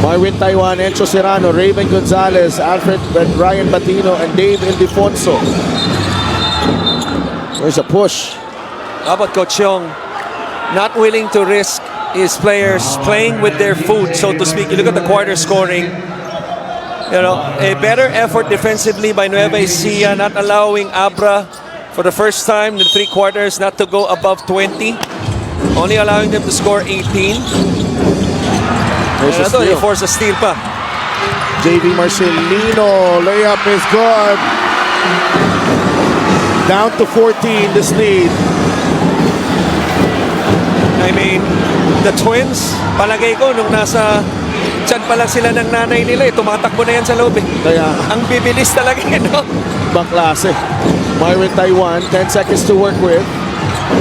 Marvin Taiwan, Encho Serrano, Raven Gonzalez, Alfred Ryan Batino, and Dave Ildefonso. There's a push. How about Coach Yong? Not willing to risk his players playing with their food, so to speak. You look at the quarter scoring. You know, a better effort defensively by Nueva Ecija, not allowing Abra for the first time in the 3 quarters not to go above 20. Only allowing them to score 18. There's a steal. He forced a steal pa. JV Marcelino, layup is good. Down to 14, this lead. I mean, the Twins, palagay ko, nung nasa tiyan pa lang sila ng nanay nila, tumatakbo na yan sa loob eh. Kaya, ang bibilis talaga eh, no? ibang klase. Marvin Taiwan, 10 seconds to work with.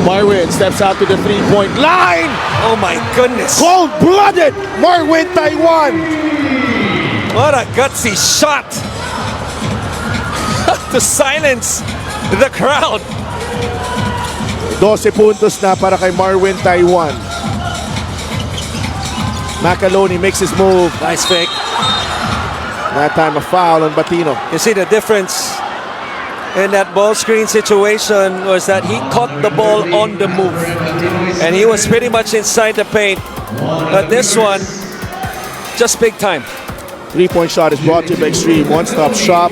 Marvin steps out to the 3-point line. Oh my goodness. Cold-blooded Marvin Taiwan. What a gutsy shot to silence the crowd. 12 puntos na para kay Marvin Taiwan. Macaloni makes his move. Nice fake. That time a foul on Batino. You see the difference in that ball screen situation was that he caught the ball on the move. And he was pretty much inside the paint. But this one, just big time. 3-point shot is brought to you by Extreme One-Stop Shop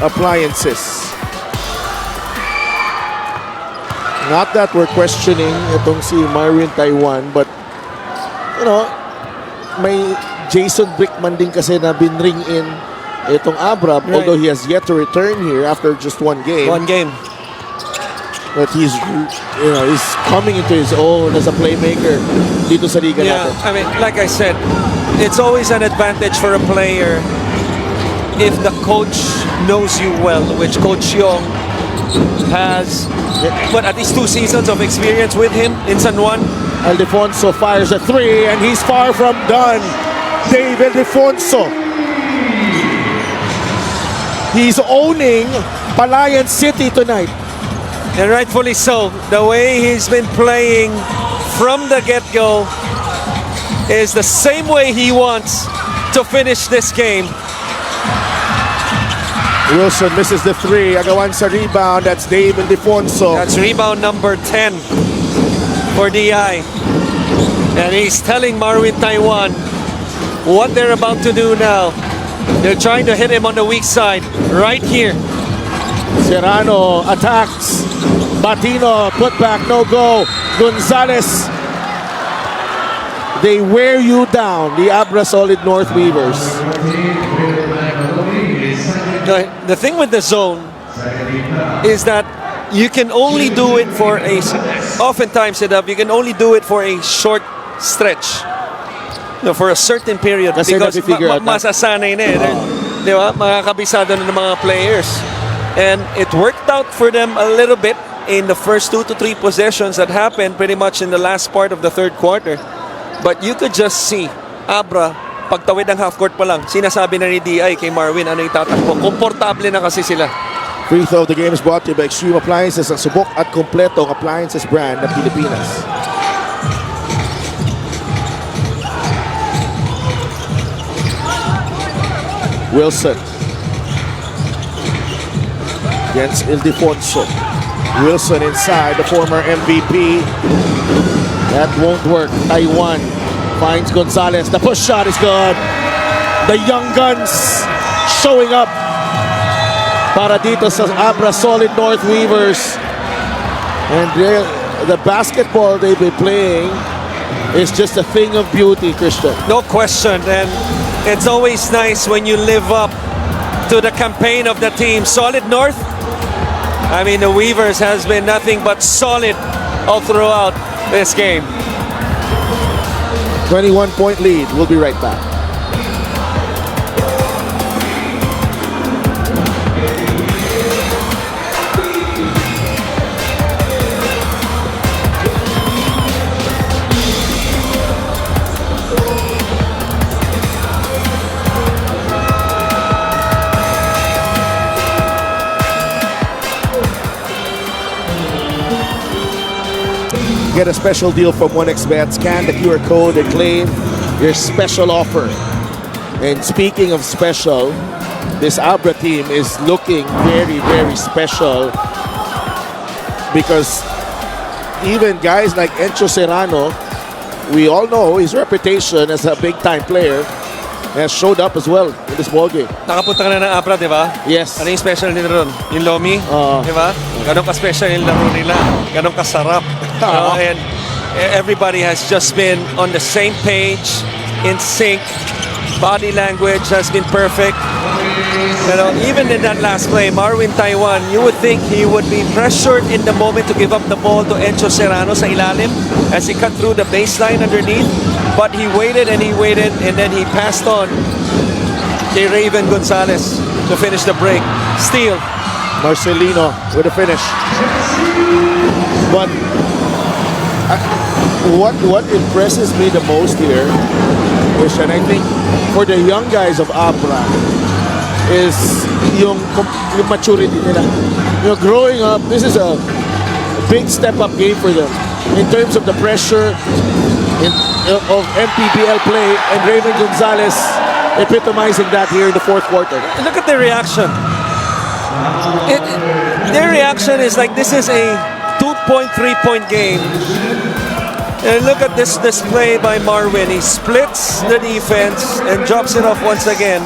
Appliances. Not that we're questioning itong si Marvin Taiwan, but you know, may Jason Brickman din kasi na binring in itong Abra, right, although he has yet to return here after just one game. One game. But he's, you know, he's coming into his own as a playmaker dito sa liga natin. I mean, like I said, it's always an advantage for a player if the coach knows you well, which Coach Yong has, but at least 2 seasons of experience with him in San Juan. Ildefonso fires a 3 and he's far from done. Dave Ildefonso. He's owning Palayan City tonight. And rightfully so. The way he's been playing from the get-go is the same way he wants to finish this game. Wilson misses the 3. Agawan sa rebound. That's Dave Ildefonso. That's rebound number 10 for DI. And he's telling Marvin Taiwan what they're about to do now. They're trying to hit him on the weak side right here. Serrano attacks. Batino put back, no go. Gonzalez. They wear you down, the Abra Solid North Weavers. The thing with the zone is that you can only do it for oftentimes you can only do it for a short stretch. No, for a certain period, kasi because masasanay na eh. Di ba? Makakabisado na ng mga players. And it worked out for them a little bit in the first 2 to 3 possessions that happened pretty much in the last part of the 3rd quarter. But you could just see Abra, pagtawid ng half court pa lang, sinasabi na ni DI kay Marvin ano itatakbo. Komportable na kasi sila. Free throw of the game is brought to you by Extreme Appliances, ang subok at kompletong appliances brand ng Pilipinas. Wilson against Ildefonso. Wilson inside, the former MVP. That won't work. Taiwan finds Gonzalez. The push shot is good. The young guns showing up para dito sa Abra Solid North Weavers. And the basketball they've been playing is just a thing of beauty, Christian. No question. And it's always nice when you live up to the campaign of the team. Solid North. I mean, the Weavers has been nothing but solid all throughout this game. 21-point lead. We'll be right back. Get a special deal from 1xBet. Scan the QR code and claim your special offer. And speaking of special, this Abra team is looking very, very special because even guys like Encho Serrano, we all know his reputation as a big-time player, has showed up as well in this ballgame. Nakapunta ka na ng Abra, di ba? Yes. Ano yung special nila ron? Yung Lomi? Di ba? Ganon ka-special yung laro nila. Ganon kasarap. And everybody has just been on the same page, in sync. Body language has been perfect. Even in that last play, Marwin Taiwan, you would think he would be pressured in the moment to give up the ball to Encho Serrano sa ilalim as he cut through the baseline underneath. But he waited, and then he passed on to Raven Gonzalez to finish the break. Steal. Marcelino with a finish. But what impresses me the most here, and I think for the young guys of Abra, is yung maturity nila. Growing up, this is a big step-up game for them in terms of the pressure of Mpbl play, and Raven Gonzalez epitomizing that here in the fourth quarter. Look at their reaction. Their reaction is like this is a 2.3-point game. And look at this display by Marwin. He splits the defense and drops it off once again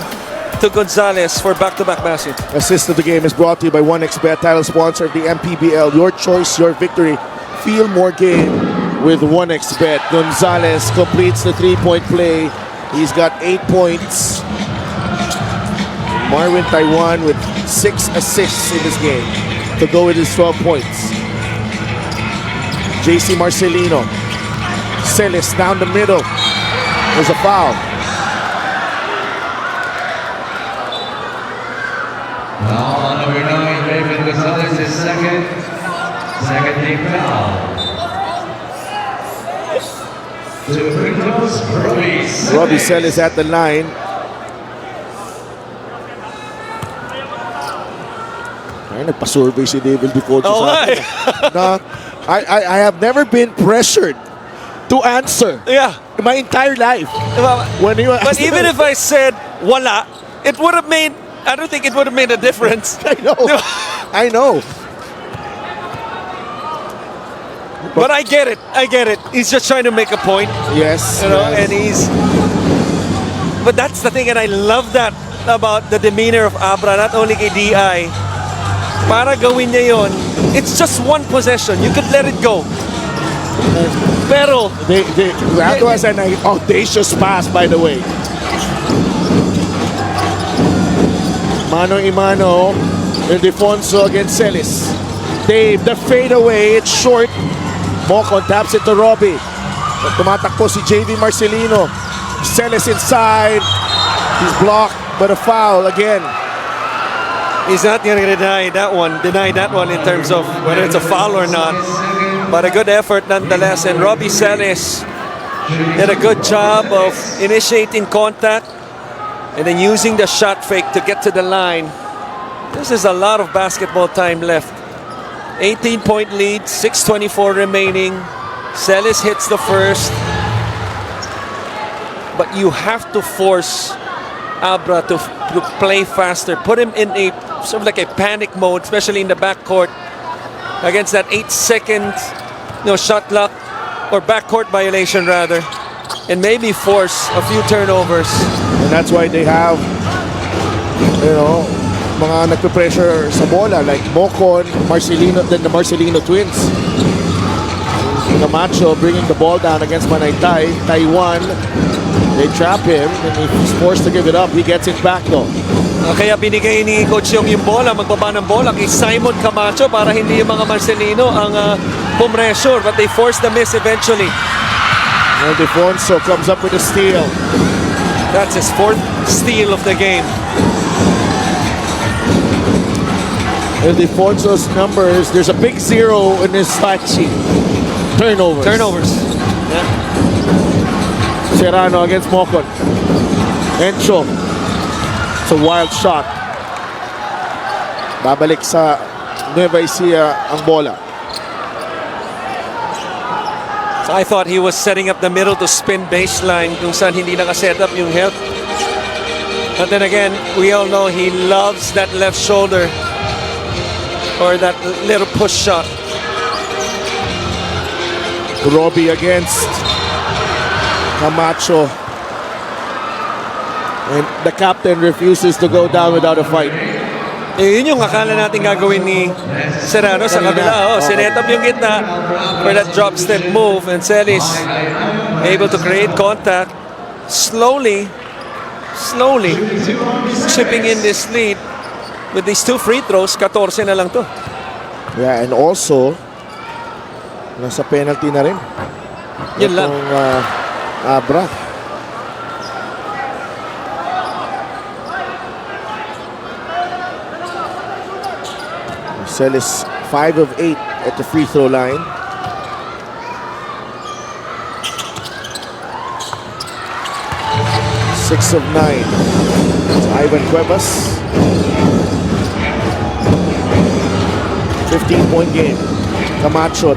to Gonzalez for back-to-back basket. Assist of the game is brought to you by 1xBet, title sponsor of the Mpbl. Your choice, your victory. Feel more game with 1xBet. Gonzalez completes the three-point play. He's got 8 points. Marwin Taiwan with 6 assists in this game to go with his 12 points. JC Marcelino. Celis down the middle. There's a foul. Now, number 9, Raven Gonzalez is second team foul. To bring close, Robbie Celis at the line. Ay, nagpa-survey si David before Oh, sa akin. Na, I have never been pressured to answer in my entire life. When you But even if I said wala, it would have made, I don't think it would have made a difference. I know. I know. But I get it. He's just trying to make a point. Yes. And but that's the thing, and I love that about the demeanor of Abra, not only kay DI. Para gawin niya yon, it's just one possession. You could let it go. Pero that was an audacious pass, by the way. Mano y mano, Ildefonso against Celis. Dave, the fadeaway, it's short. Mocon taps it to Robbie. Tumatakbo si JV Marcelino. Celis inside. He's blocked, but a foul again. He's not going to deny that one in terms of whether it's a foul or not. But a good effort nonetheless. And Robbie Celis did a good job of initiating contact and then using the shot fake to get to the line. This is a lot of basketball time left. 18-point lead, 6:24 remaining. Celis hits the first. But you have to force Abra to play faster. Put him in a sort of like a panic mode, especially in the backcourt against that 8-second shot clock or backcourt violation rather, and maybe force a few turnovers. And that's why they have, mga nagpe-pressure sa bola like Mocon, Marcelino, then the Marcelino twins. Camacho bringing the ball down against Manaytay. Taiwan, they trap him and he's forced to give it up. He gets it back though. Kaya binigay ni Coach yung bola, magbaba ng bola kay Simon Camacho para hindi yung mga Marcelino ang pumressure, but they forced the miss eventually. And Ildefonso comes up with a steal. That's his fourth steal of the game. Ildefonso's numbers, there's a big 0 in his stat sheet. Turnovers. Yeah. Serrano against Mocon. Encho. It's a wild shot. Babalik sa Nueva Ecija ang bola. So I thought he was setting up the middle to spin baseline kung saan hindi nakaset up yung help. But then again, we all know he loves that left shoulder or that little push shot. Robbie against Camacho. And the captain refuses to go down without a fight. Eh, yun yung akala natin gagawin ni Serrano sa kabila. Oh, sinet up yung gitna for that drop step move, and Celis able to create contact. Slowly chipping in this lead with these 2 free throws. 14 na lang to. Yeah, and also nasa penalty na rin. Yun lang. Abra. Celis 5 of 8 at the free throw line. Six of 9. It's Ivan Cuevas. 15-point game. Camacho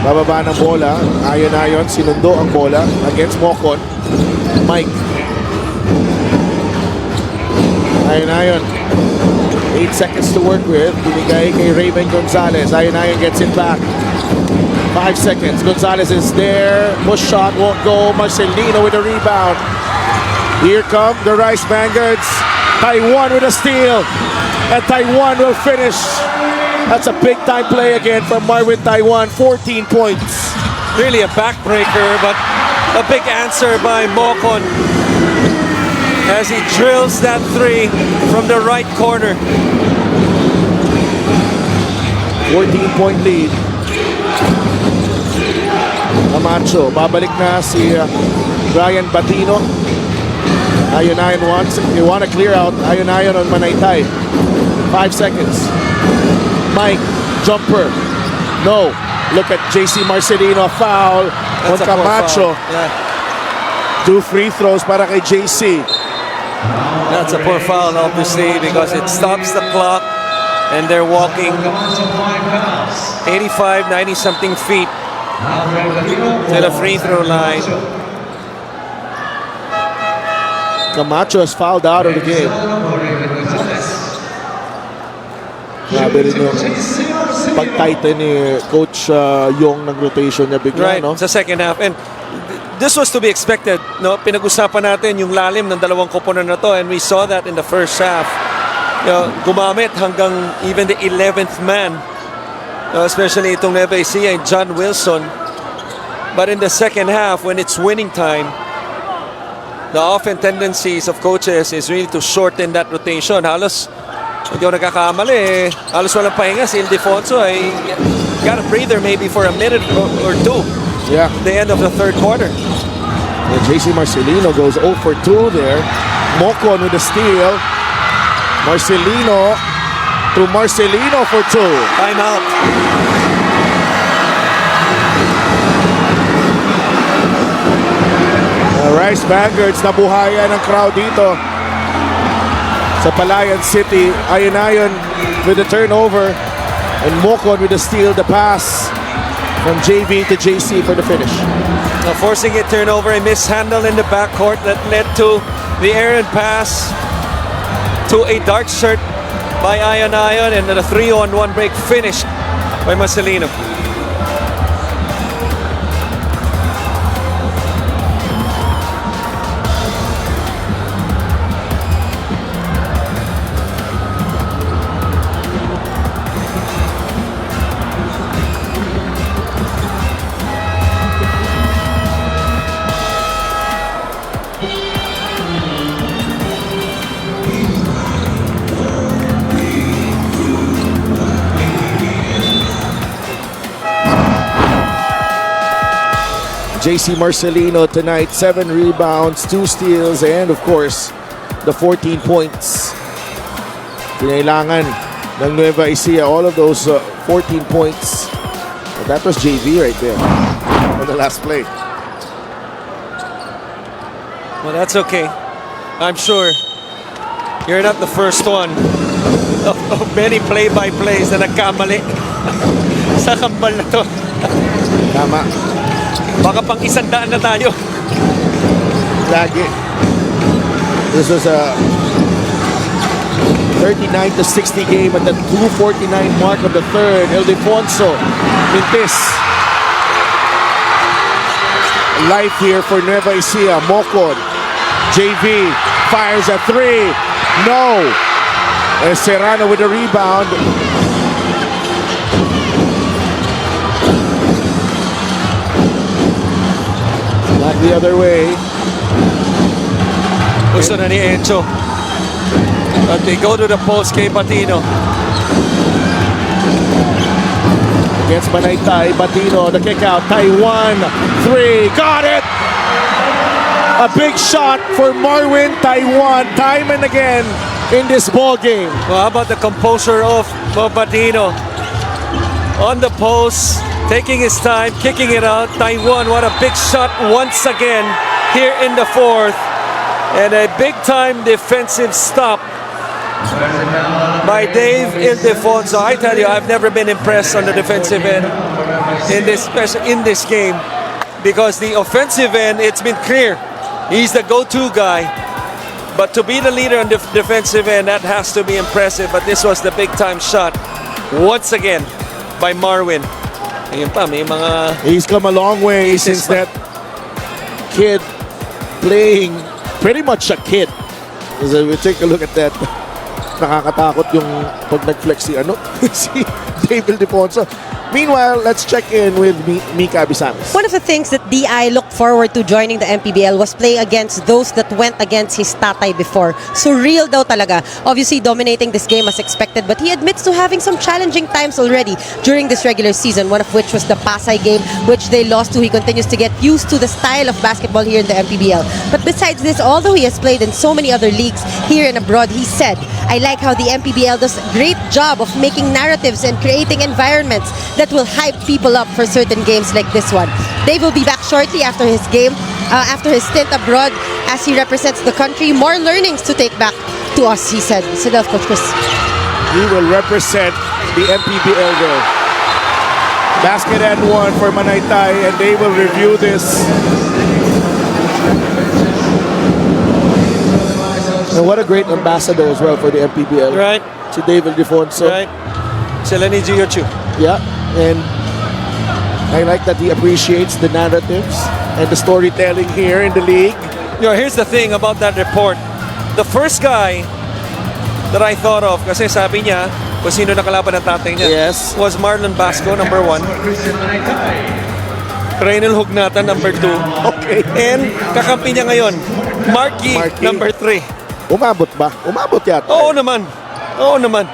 bababa ng bola. Ayon sinundo ang bola against Mocon. Mike. Ayon. 8 seconds to work with. Binigay kay Raven Gonzalez. Ayon gets it back. 5 seconds. Gonzalez is there. Push shot won't go. Marcelino with a rebound. Here come the Rice Vanguards. Taiwan with a steal. And Taiwan will finish. That's a big time play again from Marvin Taiwan. 14 points. Really a backbreaker, but a big answer by Mocon as he drills that 3 from the right corner. 14-point lead. Camacho. Babalik na si Brian Batino. Ayon wants, you want to clear out. Ayon on Manaytay. 5 seconds. Mike, jumper. No. Look at JC Marcelino, foul on Camacho. Yeah. 2 free throws para kay JC. That's a poor foul, obviously, because it stops the clock and they're walking 85, 90-something feet to the free throw line. Camacho has fouled out of the game. Grabe rin yung pag-tighten ni Coach Yong ng rotation niya bigla, Right, no? sa second half. And this was to be expected. No? Pinag-usapan natin yung lalim ng dalawang koponan na to, and we saw that in the first half. Gumamit hanggang even the 11th man. Especially itong Nueva Ecija, John Wilson. But in the second half, when it's winning time, the often tendencies of coaches is really to shorten that rotation. Halos, hindi ako nagkakamali, halos walang pahinga si Ildefonso. Got a breather maybe for a minute or 2. Yeah. The end of the third quarter. And JC Marcelino goes 0 for 2 there. Mocon with the steal. Marcelino to Marcelino for 2. Timeout. Rice Vanguards, nabuhayan ng crowd dito sa Palayan City. Ayon with the turnover, and Mocon with the steal, the pass from JV to JC for the finish. Now forcing it turnover, a mishandle in the backcourt that led to the errant pass to a dark shirt by Ayon, and then a 3-on-1 break finished by Marcelino. JC Marcelino tonight, 7 rebounds, 2 steals, and of course, the 14 points. Kinailangan ng Nueva Ecija, all of those 14 points. But that was JV right there on the last play. Well, that's okay. I'm sure you're not the first one of many play-by-plays na nagkamali sa kambal na to. Tama. Baka pang 100 na tayo. Lagi. This is a 39-60 game at the 2:49 mark of the third. Ildefonso Mintis. Life here for Nueva Ecija. Mocon. JV fires a three. No. And Serrano with a rebound. Back the other way. Gusto na ni Encho. But they go to the post kay Patino. Against Manaytay, Batino, the kick out, Taiwan, three, got it! A big shot for Marwin Taiwan, time and again in this ball game. Well, how about the composure of Patino? On the post, taking his time, kicking it out. Taiwan, what a big shot once again here in the fourth. And a big-time defensive stop by Dave Ildefonso. I tell you, I've never been impressed on the defensive end in this game, because the offensive end, it's been clear. He's the go-to guy. But to be the leader on the defensive end, that has to be impressive. But this was the big-time shot once again by Marwin. Ayun pa, may mga... He's come a long way since that kid playing pretty much a kid. So we take a look at that. Nakakatakot yung pag nag-flex si Dave Ildefonso. Meanwhile, let's check in with Mika Abisamis. One of the things that DI looked forward to joining the Mpbl was playing against those that went against his tatay before. Surreal daw talaga. Obviously dominating this game as expected, but he admits to having some challenging times already during this regular season, one of which was the Pasay game, which they lost to. He continues to get used to the style of basketball here in the Mpbl. But besides this, although he has played in so many other leagues here and abroad, he said, I like how the Mpbl does a great job of making narratives and creating environments that will hype people up for certain games like this one. Dave will be back shortly after his game, after his stint abroad as he represents the country. More learnings to take back to us, he said. Sit down, Coach Chris. He will represent the Mpbl there. Basket and one for Manaytay, and they will review this. And what a great ambassador as well for the Mpbl. Right. Si Dave Ildefonso. Right. Sila ni Giochu. Yeah, and I like that he appreciates the narratives and the storytelling here in the league. You know, here's the thing about that report. The first guy that I thought of, kasi sabi niya, kung sino nakalaban ng tatay niya, Yes. was Marlon Basco, number 1. Reynel Hugnata, number 2. Okay. And kakampi niya ngayon, Marky, number 3. Umabot ba? Umabot yata. Oo naman. Oo naman.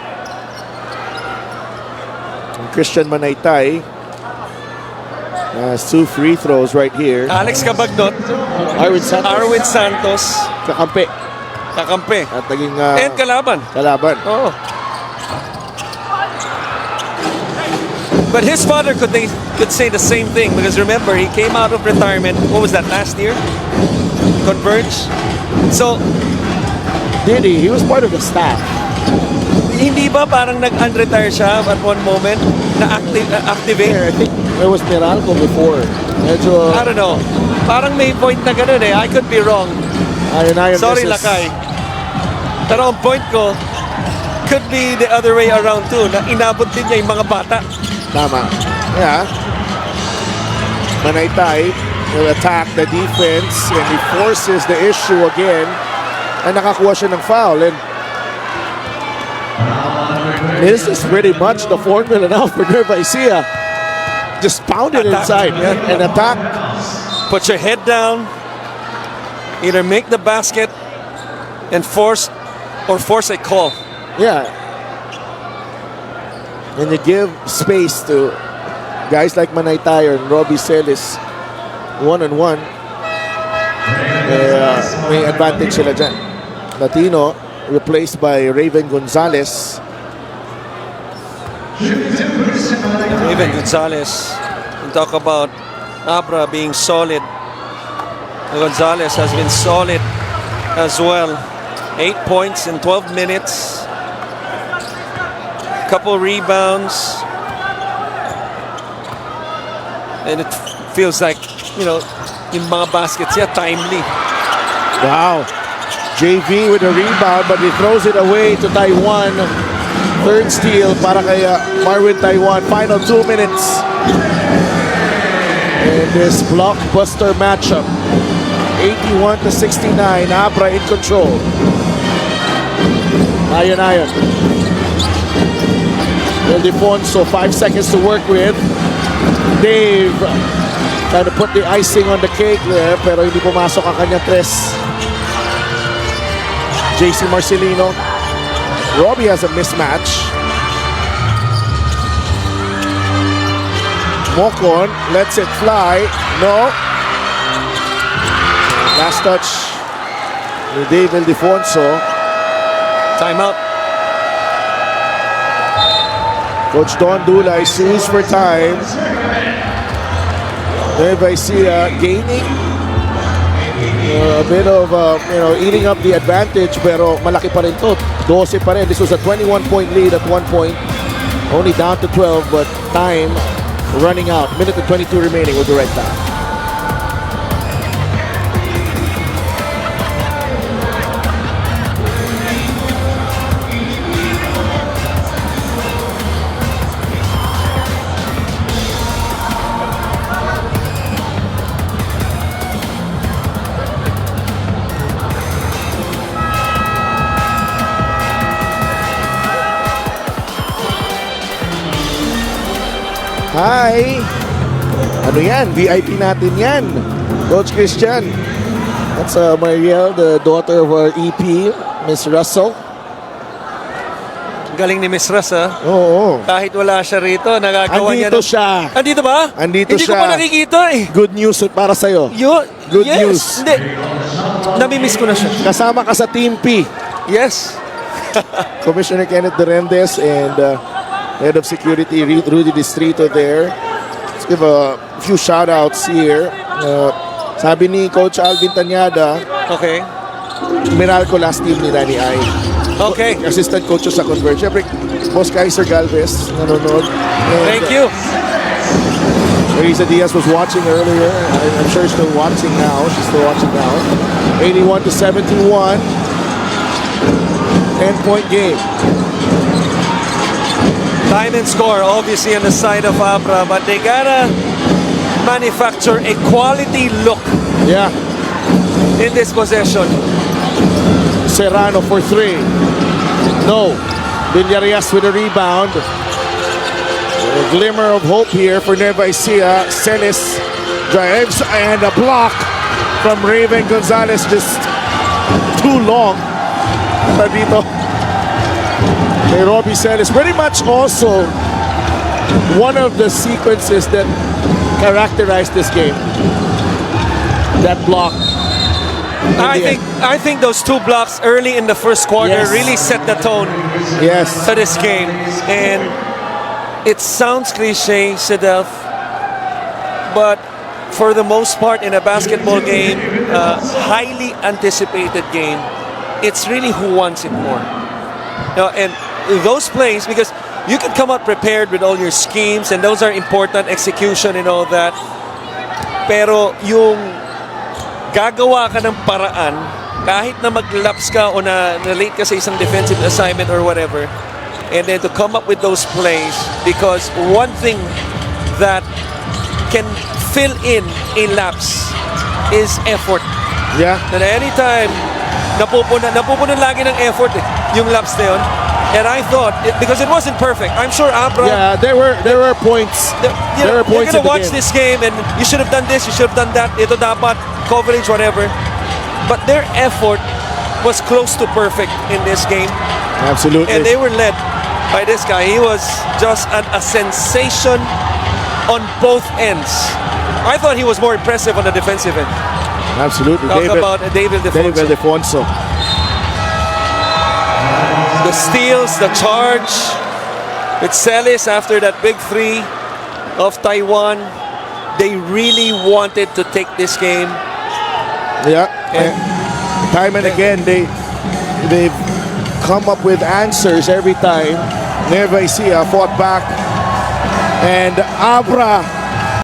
Christian Manaytay has 2 free throws right here. Alex Cabagnot, Arwin Santos, kakampi. kakampi. At naging And kalaban. kalaban. Oh. But his father could say the same thing, because remember, he came out of retirement. What was that, last year? Converge. So, Did he? He was part of the staff. hindi ba parang nag-unretire siya at one moment na activate? I think there was Meralco before. Medyo, I don't know. Parang may point na ganun eh. I could be wrong. ayon Sorry, this is- Lakay. Pero ang point ko, could be the other way around too, na inabot din niya yung mga bata. Tama. Yeah. Manaytay will attack the defense and he forces the issue again. And nakakuha siya ng foul. And this is pretty much the formula now for Nueva Ecija. Just pound it Attack. inside and attack. Put your head down. Either make the basket and force a call. Yeah. And you give space to guys like Manaytay and Robbie Celis one-on-one. May advantage sila dyan. Latino replaced by Raven Gonzalez. Even Gonzalez, we talk about Abra being solid. Gonzalez has been solid as well. 8 points in 12 minutes. Couple rebounds. And it feels like, you know, yung mga baskets niya timely. Wow. JV with a rebound, but he throws it away to Taiwan. Third steal para kay Marvin Taiwan. Final 2 minutes in this blockbuster matchup. 81-69. Abra in control. Ayon. Ildefonso, 5 seconds to work with. Dave trying to put the icing on the cake there, pero hindi pumasok ang kanyang tres. JC Marcelino. Robbie has a mismatch. Mocon lets it fly. No. Last touch with Dave Ildefonso. Timeout. Coach Don Dulay sues for time. Nueva Ecija gaining a bit of eating up the advantage, pero malaki pa rin to. 12 pa rin. This was a 21-point lead at one point. Only down to 12, but time running out. Minute and 22 remaining. We'll be right back. Hi! Ano yan? VIP natin yan. Coach Christian. That's Marielle, the daughter of our EP, Miss Russell. Galing ni Miss Russ, ha? Oo. Kahit wala siya rito, nagagawa niya. Andito siya. Andito ba? Andito Hindi siya. ko pa nakikita eh. Good news para sa'yo. Good yes. news. Hindi. Namimiss ko na siya. Kasama ka sa Team P. Yes. Commissioner Kenneth Durendez and Head of Security Rudy Distrito there. Let's give a few shout-outs here. Sabi ni Coach Alvin Tanyada, Okay. Meralco last team ni Danny Ay. Okay. Assistant coach sa Converge. Siyempre, Boss Kaiser Galvez, nanonood. And, Thank you. Marisa Diaz was watching earlier. I'm sure she's still watching now. She's still watching now. 81-71. 10-point game. Time and score, obviously, on the side of Abra, but they gotta manufacture a quality look Yeah. in this possession. Serrano for three. No. Villarias with a rebound. A glimmer of hope here for Nueva Ecija. Celis drives and a block from Raven Gonzalez. Just too long. Dito. Kay Robbie Celis. Pretty much also one of the sequences that characterized this game. That block. I think those two blocks early in the first quarter Yes. really set the tone Yes. to this game. And it sounds cliche, Sedef, but for the most part in a basketball game, highly anticipated game, it's really who wants it more. And those plays, because you can come out prepared with all your schemes and those are important, execution and all that. Pero yung gagawa ka ng paraan kahit na mag-lapse ka o na late ka sa isang defensive assignment or whatever, and then to come up with those plays, because one thing that can fill in a lapse is effort. Yeah. And anytime napupunan lagi ng effort yung lapse na yun. And I thought, because it wasn't perfect, I'm sure Abra... Yeah, there were points. There were points you're in gonna the watch game. this game and you should have done this, you should have done that, ito dapat, coverage, whatever. But their effort was close to perfect in this game. Absolutely. And they were led by this guy. He was just a sensation on both ends. I thought he was more impressive on the defensive end. Absolutely. Talk about David David Ildefonso. The steals, the charge with Celis after that big three of Taiwan. They really wanted to take this game. Yeah. And time and again, they've come up with answers every time. Nueva Ecija fought back. And Abra